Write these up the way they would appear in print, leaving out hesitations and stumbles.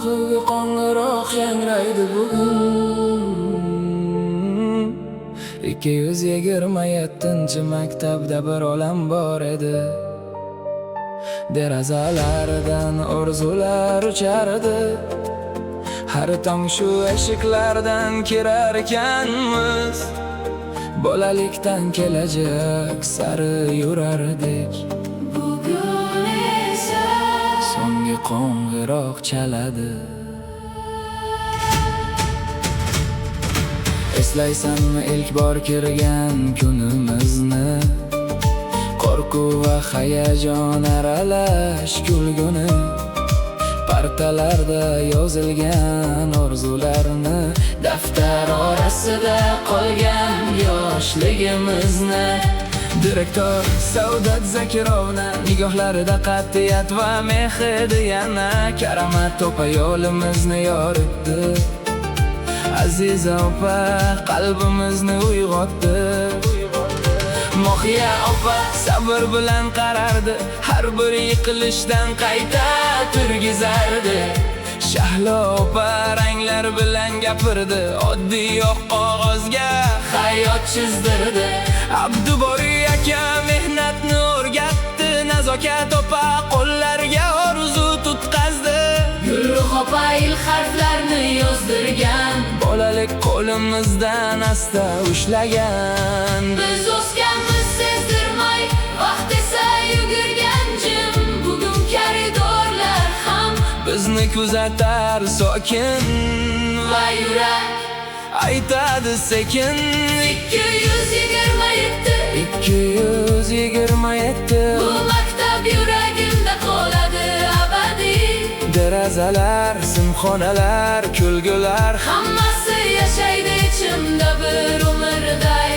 ruhiga qo'ng'iroq yangraydi bugun. 227-maktabda bir olam bor edi. Derazalardan orzular uchardi. Har tong shu eshiklardan kirar ekanmiz. Bolalikdan kelajak sari yurardik. Bugun esa so'nggi qo'ng'iroq chaladi. Eslaysanmi ilk bor kirgan kunimizni? Qo'rquv va hayajon aralash kulguni. Partalarda yozilgan orzularni, daftar orasida qolgan yoshligimizni. Direktor Saudat Zakirovna nigohlarida qat'iyat va mehr edi yana. Karamat to'pa yo'limizni yoritdi. Aziza opa qalbimizni uyg'otdi. Mohiya opa sabr bilan qarardi, har bir yiqilishdan qayta turgizardi. Shahlo opa ranglar bilan gapirdi, oddiy yo'q qog'ozga hayot chizdirdi. Abdubori aka mehnatni o'rgatdi, Nazokat opa qo'llarga orzu tutqazdi. Gulruh opa ilk harflarni yozdirgan, Bolalik qo'limizdan asta ushlagan. biz o'sganmiz sezdirmay, vaqt esa yugurgan jim. Bugun koridorlar ham bizni kuzatar sokin va yurak aytadi sekin. 227 bu maktab yuragimda qoladi abadiy. Derazalar, simxonalar, kulgular, Hammasi yashaydi ichimda bir umrday.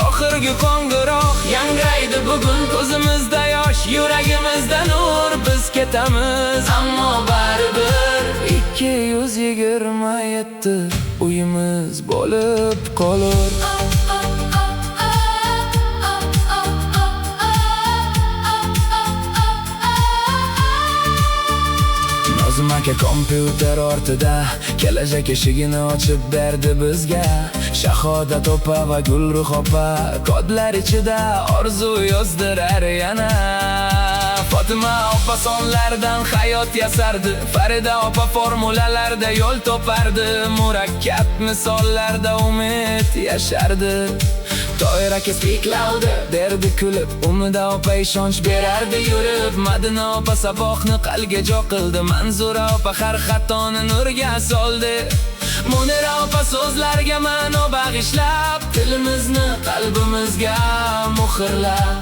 oxirgi qo'ng'iroq yangraydi bugun. Ko'zimizda yosh, yuragimizda nur. Biz ketamiz, ammo baribir 227 uyimiz bo'lib qolur. Nozim aka kompyuter ortida kelajak eshigini ochib berdi bizga. Shahodat opa va Gulruh opa kodlar ichida orzu yozdirar yana. Fatima opa sonlardan hayot yasardi, Farida opa formulalarda yo'l topardi. Murakkab misollarda umid yashardi. To'yir aka spiklauda derdi kulib, Umida opa ishonch berardi yurib. Madina opa saboqni qalga jo qildi, Manzura opa har xatoni nurga soldi. Munira opa so'zlarga ma'no bag'ishlab, tilimizni qalbimizga muhrlab.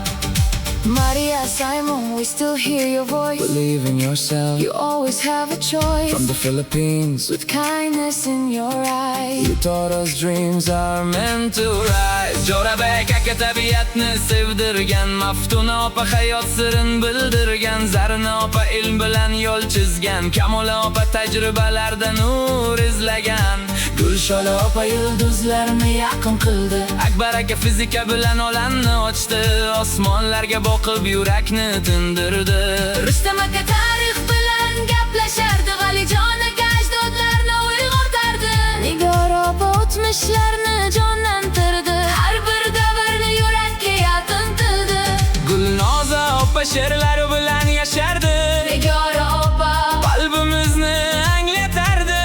Maria Simon, we still hear your voice. Believe in yourself. You always have a choice. From the Philippines, With kindness in your eyes. you taught us dreams are meant to rise. Jo'rabek aka tabiatni sevdirgan, Maftuna opa hayot sirin bildirgan, Zarina opa ilm bilan yo'l chizgan, Kamola opa tajribalarda nur izlagan, Gulshola opa yulduzlarni yaqin qildi, Akbar aka fizika bilan olamni ochdi, osmonlarga boqib yurakni tindirdi. Rustam aka tarix bilan gaplashardi, Valijon aka ajdodlarni uyg'otardi. Nigor opa o'tmishlarni jonlantirdi, har bir davrni yurakka yaqin qildi. Gulnoza opa she'rlari bilan yashardi, Nigor opa qalbimizni anglatardi.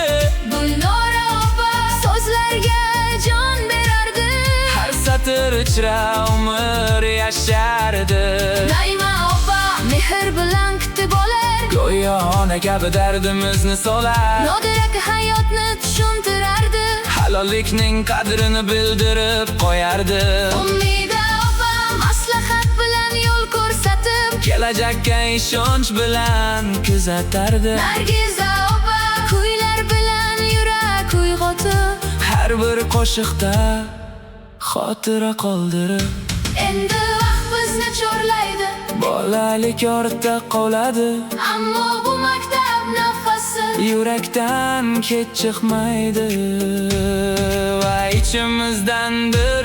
Gulnora opa so'zlarga jon berardi, Har satr ichra umr yashardi. Naima opa mehr bilan kutib olar, Go'yo ona kabi dardimizni solar. Nodir aka hayotni tushuntirardi, Halollikning qadrini bildirib qo'yardi. Umida opa maslahat bilan yo'l ko'rsatib, Kelajakka ishonch bilan kuzatardi. Nargiza opa kuylar bilan yurak uyg'otib, Har bir qo'shiqda xotira qoldirib. endi vaqt bizni chorlaydi, Bolalik ortda qoladi, ammo bu maktab nafasi yurakdan kech chiqmaydi. Va ichimizdan bir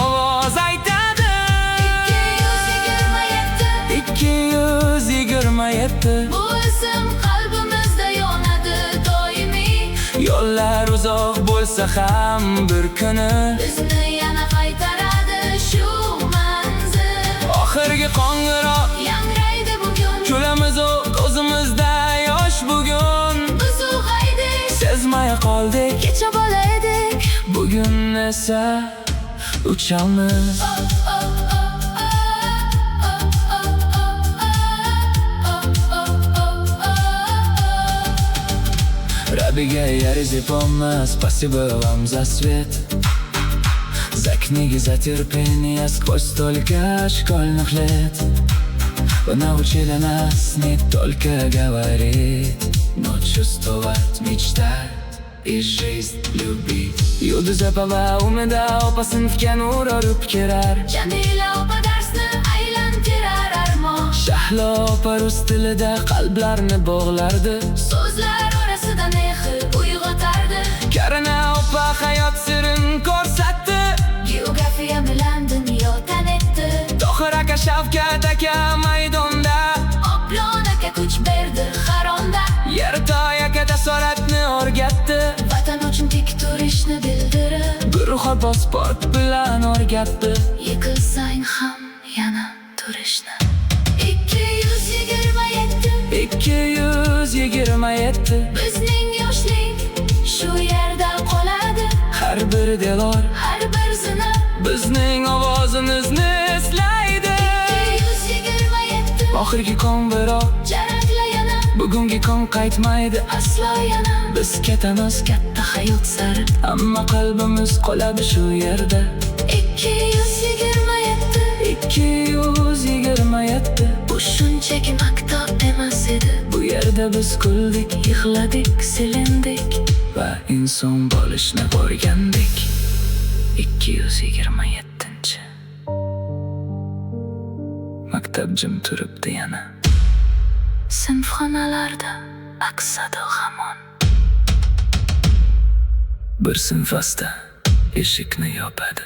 ovoz aytadi. 227 227 bu ism qalbimizda yonar. bo'lsa ham bir kuni bizni yana qaytaradi shu manzil. Oxirgi qo'ng'iroq Yangraydi bugun, kulamiz ko'zimizda yosh bugun. biz ulg'aydik, Sezmay qoldik, kecha bola edik. bugun esa uchamiz. Rabiga я резипомна, спасибо вам за свет, за книги, за терпение сквозь столько школьных лет. Вы научили нас не только говорить, но чувствовать, мечтать и жизнь любить. Yulduz opa umida opa sinfga nur olib kirar. Jamila opa darsni aylantirar armon. Shahlo opa rus tilida qalblarni bog'lardi. So'zlar orasida mehr uyg'otardi. Karina opa hayot sirin ko'rsatdi. Geografiya bilan dunyo tanitdi. Tohir aka Shavkat aka maydonda, Oplon aka kuch berdi har onda. Yertoy aka tasoratni o'rgatdi. Vatan uchun tik turishni bildirib, Guruh opa sport bilan o'rgatdi. yiqilsang ham yana turishni. 227 Bizning yoshlik shu yerda qoladi. har bir delor Har bir zina bizning ovozimizni eslaydi. 227 Oxirgi qo'ng'iroq jarakla yana, bugungi kun qaytmaydi. aslo yana. Biz ketamiz katta hayot sari, ammo qalbimiz qoladi shu yerda. 227 Bu shunchaki maktab emas edi. Bu yerda biz kuldik, yig'ladik, silindik va inson bo'lishni o'rgandik. 227 maktab jim turibdi yana. Sinfxonalarda aksado g'amon. Bir sinf asta eshikni yopadi.